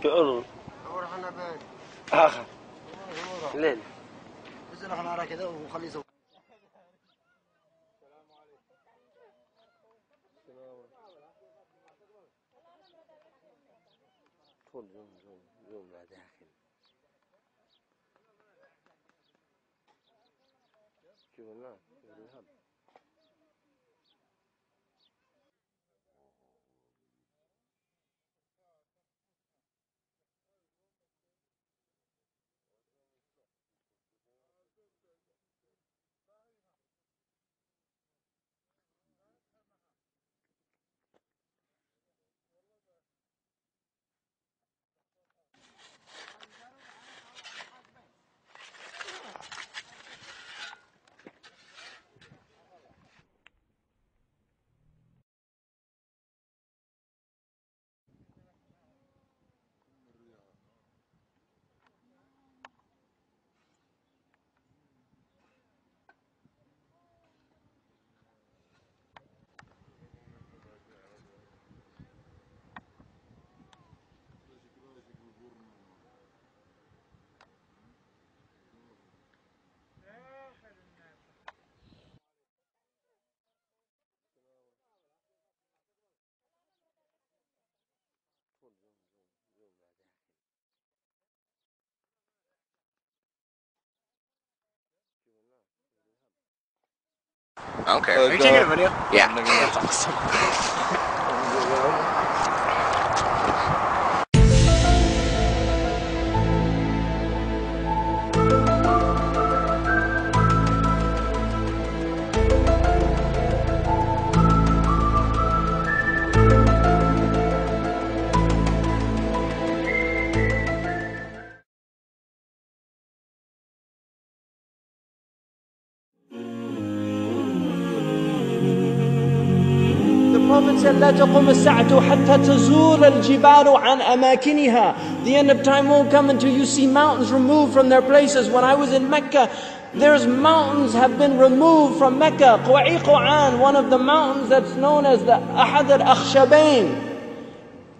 شعور آخر ليل بس نحن نرى كذا ونخليه يسوي. زوم لا داخل شوف الناس الهب Okay. Are you taking a video? Yeah. That's awesome. Prophet said, لا تقوم الساعة حتى تزول الجبال عن أماكنها. The end of time won't come until you see mountains removed from their places. When I was in Mecca, there's mountains have been removed from Mecca. Quran, one of the mountains that's known as the Ahad al-Akhshabain.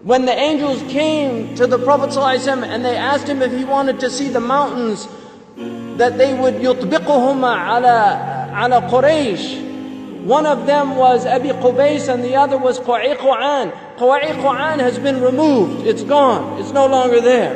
When the angels came to the Prophet ﷺ and they asked him if he wanted to see the mountains, that they would يطبقهما على قريش. One of them was Abi Qubays and the other was Quran. Quran has been removed. It's gone. It's no longer there.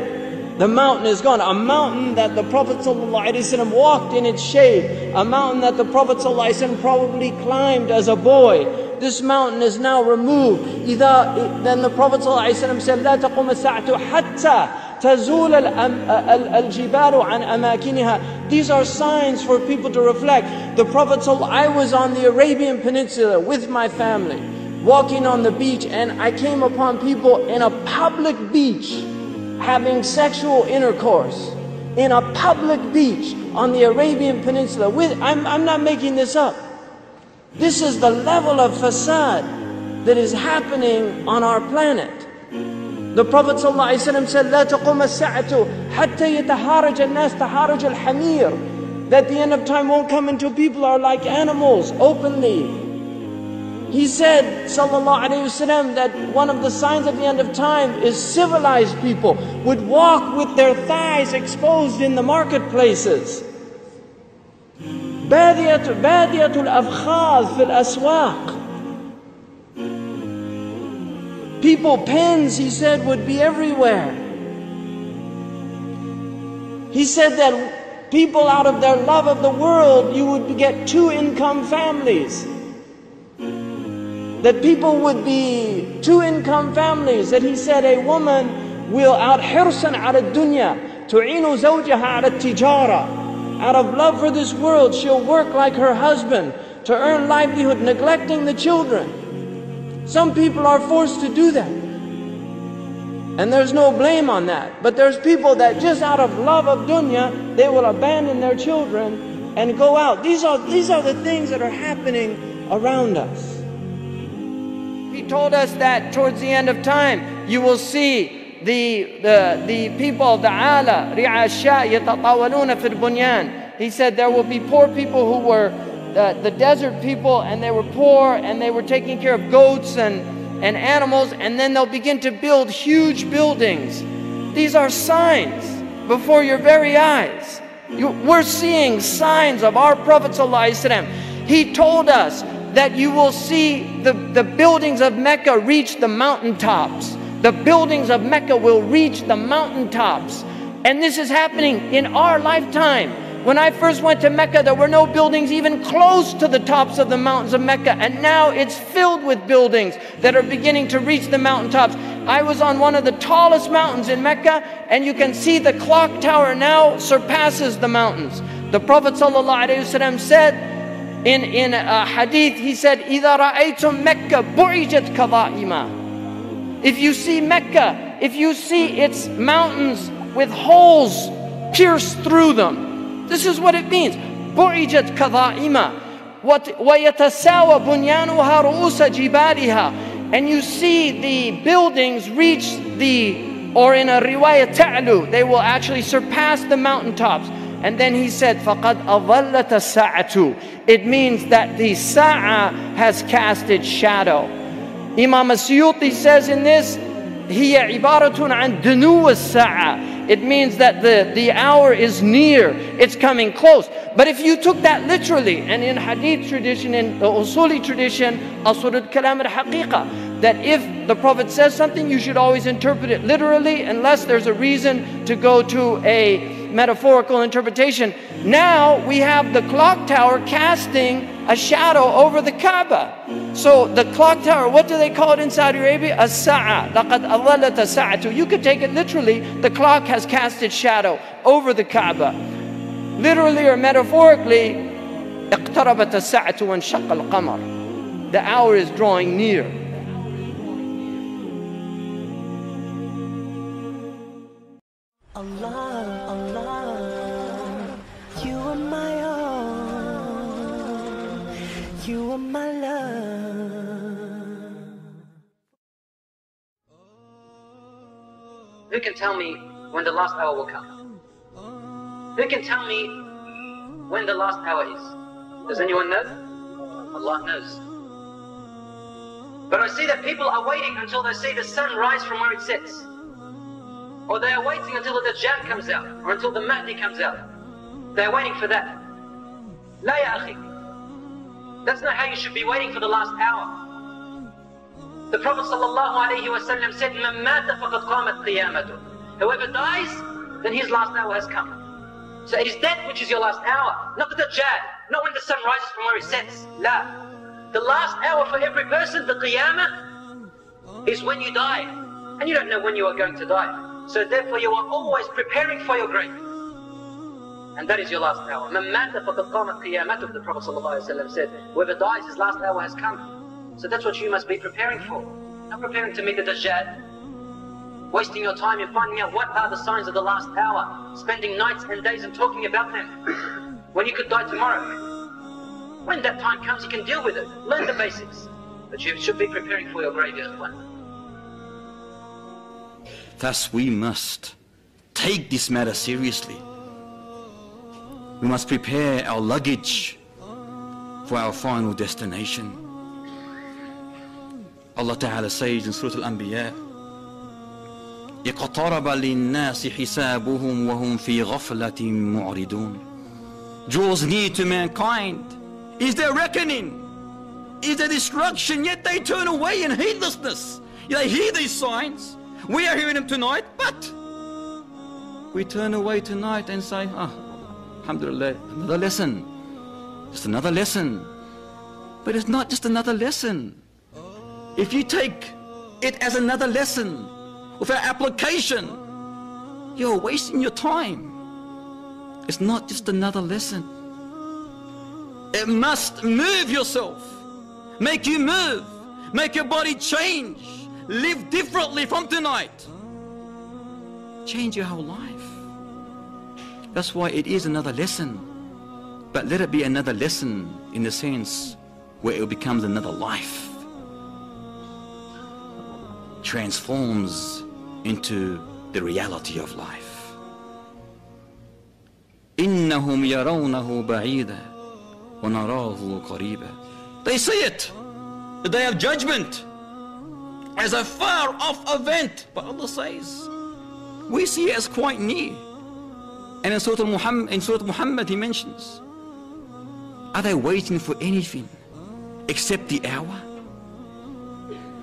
The mountain is gone. A mountain that the Prophet ﷺ walked in its shade. A mountain that the Prophet ﷺ probably climbed as a boy. This mountain is now removed. Then the Prophet ﷺ said, لا تقوم الساعة حتى تزول الجبال عن أماكنها. These are signs for people to reflect. The Prophet I was on the Arabian Peninsula with my family, walking on the beach, and I came upon people in a public beach having sexual intercourse. In a public beach on the Arabian Peninsula. I'm not making this up. This is the level of fasad that is happening on our planet. The Prophet ﷺ said, لا تقوم الساعة حتى يتحارج الناس تحارج الحمير. That the end of time won't come until people are like animals openly. He said, sallallahu alayhi wasallam, that one of the signs of the end of time is civilized people would walk with their thighs exposed in the marketplaces. بادية الأفخاذ في الأسواق. People, pens, he said, would be everywhere. He said that people, out of their love of the world, you would get two-income families. That people would be two-income families. That he said a woman will out حرصا على الدنيا تعين زوجها على التجارة. Out of love for this world, she'll work like her husband to earn livelihood, neglecting the children. Some people are forced to do that. And there's no blame on that. But there's people that just out of love of dunya, they will abandon their children and go out. These are the things that are happening around us. He told us that towards the end of time, you will see the people, the ala, ri'asha, yatatawaluna fil bunyan. He said there will be poor people who were the desert people, and they were poor, and they were taking care of goats and animals, and then they'll begin to build huge buildings. These are signs before your very eyes. We're seeing signs of our Prophet ﷺ. He told us that you will see the buildings of Mecca reach the mountaintops. The buildings of Mecca will reach the mountaintops. And this is happening in our lifetime. When I first went to Mecca, there were no buildings even close to the tops of the mountains of Mecca. And now it's filled with buildings that are beginning to reach the mountaintops. I was on one of the tallest mountains in Mecca, and you can see the clock tower now surpasses the mountains. The Prophet ﷺ said in a hadith, he said, إِذَا رَأَيْتُمْ مَكَّةَ بُعِجَتْ كَظَائِمًا. If you see Mecca, if you see its mountains with holes pierced through them, this is what it means. بُعِجَتْ كَظَائِمًا وَيَتَسَاوَى بُنْيَانُهَا رُؤُوسَ جِبَالِهَا. And you see the buildings reach or in a riwayah ta'lu, they will actually surpass the mountaintops. And then he said, فَقَدْ أَظَلَّتَ السَّاعَةُ. It means that the sa'a has cast its shadow. Imam As-Suyuti says in this, هِيَ عِبَارَةٌ عَنْ دُنُوَ السَّاعَةِ. It means that the hour is near, it's coming close. But if you took that literally, and in hadith tradition, in the usuli tradition, asrud kalam al-haqiqa, that if the Prophet says something, you should always interpret it literally, unless there's a reason to go to a metaphorical interpretation. Now we have the clock tower casting a shadow over the Kaaba. So the clock tower, what do they call it in Saudi Arabia? As-sa'a. لَقَدْ أَظَلَّتَ السَّاعَةُ. You could take it literally, the clock has cast its shadow over the Kaaba. Literally or metaphorically, اقتربت الساعة وانشق القمر. The hour is drawing near. Allah, Allah, you are my all, you are my love. Who can tell me when the last hour will come? Who can tell me when the last hour is? Does anyone know? Allah knows. But I see that people are waiting until they see the sun rise from where it sets. Or they are waiting until the Dajjal comes out, or until the Mahdi comes out. They are waiting for that. La ya akhi. That's not how you should be waiting for the last hour. The Prophet ﷺ said, "Man mata faqad qamat qiyamatuh." Whoever dies, then his last hour has come. So it is death which is your last hour, not the Dajjal, not when the sun rises from where it sets. La. The last hour for every person, the qiyamah, is when you die. And you don't know when you are going to die. So therefore you are always preparing for your grave. And that is your last hour. Man mata faqad qamat qiyamatuh, the Prophet ﷺ said. Whoever dies, his last hour has come. So that's what you must be preparing for. Not preparing to meet the Dajjal. Wasting your time in finding out what are the signs of the last hour. Spending nights and days and talking about them. When you could die tomorrow. When that time comes, you can deal with it. Learn the basics. But you should be preparing for your grave, one. Thus we must take this matter seriously. We must prepare our luggage for our final destination. Allah Ta'ala says in Surah Al-Anbiya, اقترب للناس حسابهم وهم في غفلة معرضون. Draws near to mankind is their reckoning, is their destruction, yet they turn away in heedlessness. They hear these signs, we are hearing them tonight, but we turn away tonight and say, alhamdulillah, another lesson, just another lesson. But it's not just another lesson. If you take it as another lesson without application, you're wasting your time. It's not just another lesson. It must move yourself, make you move, make your body change, live differently from tonight. Change your whole life. That's why it is another lesson. But let it be another lesson in the sense where it becomes another life. Transforms into the reality of life. إِنَّهُمْ يَرَوْنَهُ بَعِيدًا وَنَرَاهُ قَرِيبًا. They see it, the day of judgment, as a far off event. But Allah says, we see it as quite near. And in Surah Muhammad he mentions, are they waiting for anything except the hour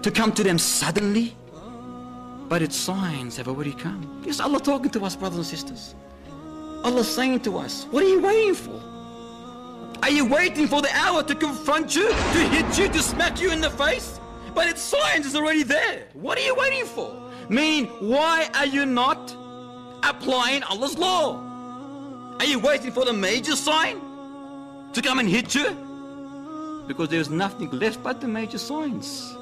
to come to them suddenly? But its signs have already come. Yes, Allah talking to us, brothers and sisters. Allah saying to us, what are you waiting for? Are you waiting for the hour to confront you, to hit you, to smack you in the face? But its signs is already there. What are you waiting for? Meaning, why are you not applying Allah's law? Are you waiting for the major sign to come and hit you? Because there's nothing left but the major signs.